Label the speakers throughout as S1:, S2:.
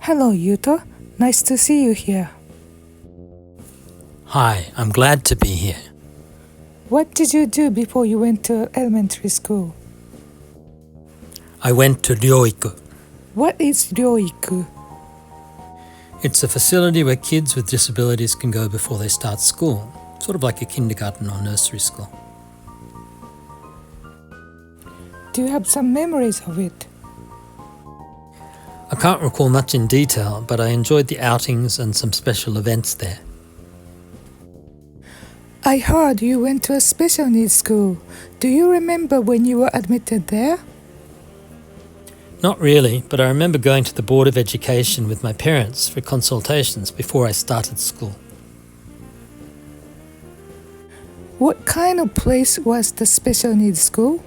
S1: Hello, Yuto. Nice to see you here.
S2: Hi, I'm glad to be here.
S1: What did you do before you went to elementary school?
S2: I went to Ryoiku.
S1: What is Ryoiku?
S2: It's a facility where kids with disabilities can go before they start school, sort of like a kindergarten or nursery school.
S1: Do you have some memories of it?
S2: I can't recall much in detail, but I enjoyed the outings and some special events there.
S1: I heard you went to a special needs school. Do you remember when you were admitted there?
S2: Not really, but I remember going to the Board of Education with my parents for consultations before I started school.
S1: What kind of place was the special needs school?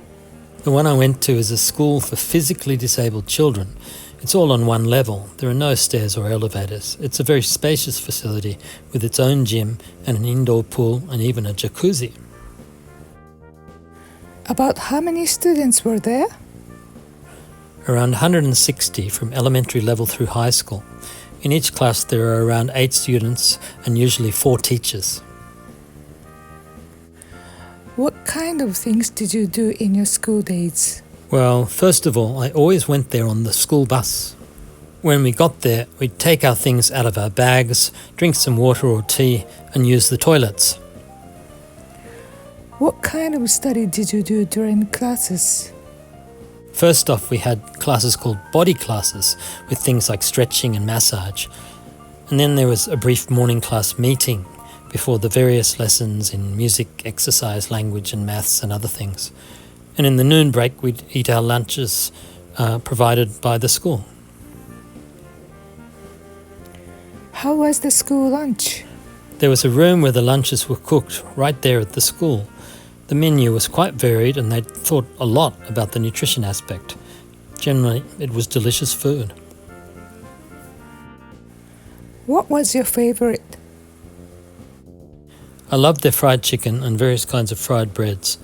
S2: The one I went to is a school for physically disabled children. It's all on one level. There are no stairs or elevators. It's a very spacious facility with its own gym and an indoor pool and even a jacuzzi.
S1: About how many students were there?
S2: Around 160 from elementary level through high school. In each class there are around 8 students and usually 4 teachers.
S1: What kind of things did you do in your school days?
S2: Well, first of all, I always went there on the school bus. When we got there, we'd take our things out of our bags, drink some water or tea, and use the toilets.
S1: What kind of study did you do during classes?
S2: First off, we had classes called body classes, with things like stretching and massage. And then there was a brief morning class meeting before the various lessons in music, exercise, language, and maths and other things. And in the noon break, we'd eat our lunches provided by the school.
S1: How was the school lunch?
S2: There was a room where the lunches were cooked right there at the school. The menu was quite varied and they thought a lot about the nutrition aspect. Generally, it was delicious food.
S1: What was your favorite?
S2: I loved their fried chicken and various kinds of fried breads.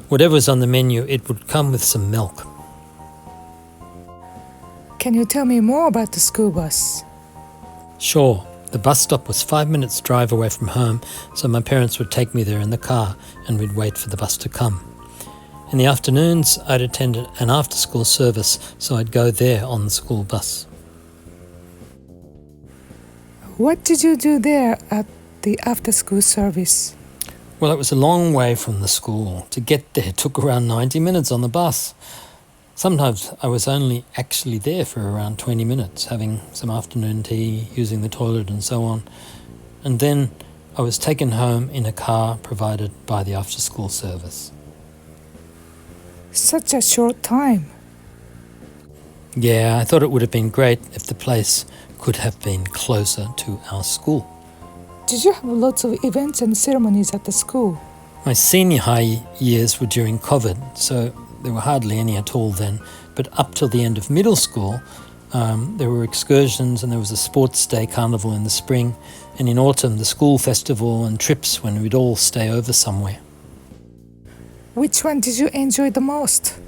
S2: Whatever was on the menu, it would come with some milk.
S1: Can you tell me more about the school bus?
S2: Sure. The bus stop was 5 minutes' drive away from home, so my parents would take me there in the car and we'd wait for the bus to come. In the afternoons, I'd attend an after-school service, so I'd go there on the school bus.
S1: What did you do there at the after-school service?
S2: Well, it was a long way from the school. To get there took around 90 minutes on the bus. Sometimes I was only actually there for around 20 minutes, having some afternoon tea, using the toilet and so on. And then I was taken home in a car provided by the after-school service.
S1: Such a short time.
S2: Yeah, I thought it would have been great if the place could have been closer to our school.
S1: Did you have lots of events and ceremonies at the school?
S2: My senior high years were during COVID, so there were hardly any at all then. But up till the end of middle school, there were excursions and there was a sports day carnival in the spring, and in autumn the school festival and trips when we'd all stay over somewhere.
S1: Which one did you enjoy the most?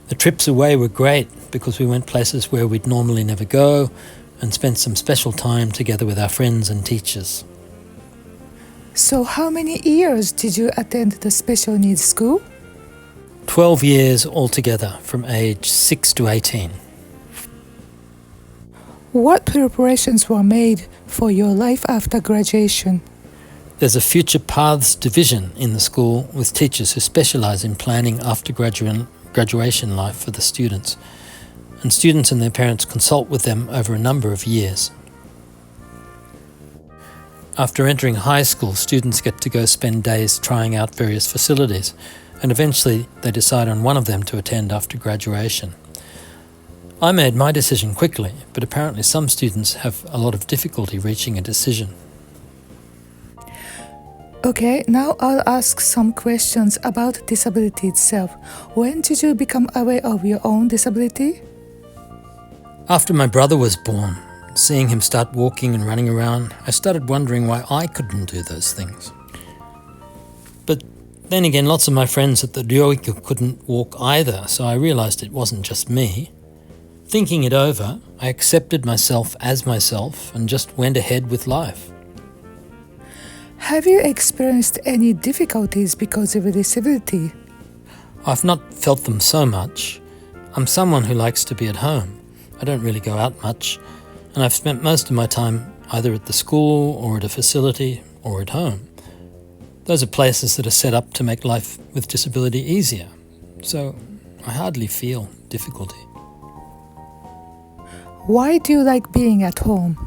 S2: The trips away were great because we went places where we'd normally never go and spent some special time together with our friends and teachers.
S1: So how many years did you attend the special needs school?
S2: 12 years altogether, from age 6 to 18.
S1: What preparations were made for your life after graduation?
S2: There's a future paths division in the school with teachers who specialise in planning after graduation life for the students. And students and their parents consult with them over a number of years. After entering high school, students get to go spend days trying out various facilities, and eventually they decide on one of them to attend after graduation. I made my decision quickly, but apparently some students have a lot of difficulty reaching a decision.
S1: Okay, now I'll ask some questions about disability itself. When did you become aware of your own disability?
S2: After my brother was born, seeing him start walking and running around, I started wondering why I couldn't do those things. But then again, lots of my friends at the Ryoiku couldn't walk either, so I realised it wasn't just me. Thinking it over, I accepted myself as myself and just went ahead with life.
S1: Have you experienced any difficulties because of a disability?
S2: I've not felt them so much. I'm someone who likes to be at home. I don't really go out much, and I've spent most of my time either at the school or at a facility or at home. Those are places that are set up to make life with disability easier, so I hardly feel difficulty.
S1: Why do you like being at home?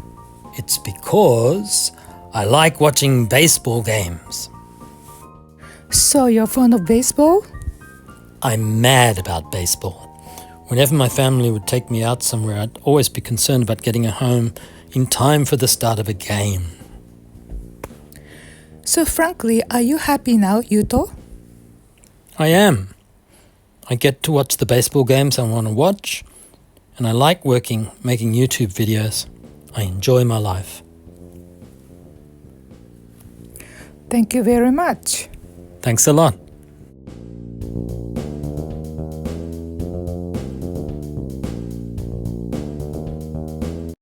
S2: It's because I like watching baseball games.
S1: So you're fond of baseball?
S2: I'm mad about baseball. Whenever my family would take me out somewhere, I'd always be concerned about getting home in time for the start of a game.
S1: So frankly, are you happy now, Yuto?
S2: I am. I get to watch the baseball games I want to watch, and I like making YouTube videos. I enjoy my life.
S1: Thank you very much.
S2: Thanks a lot.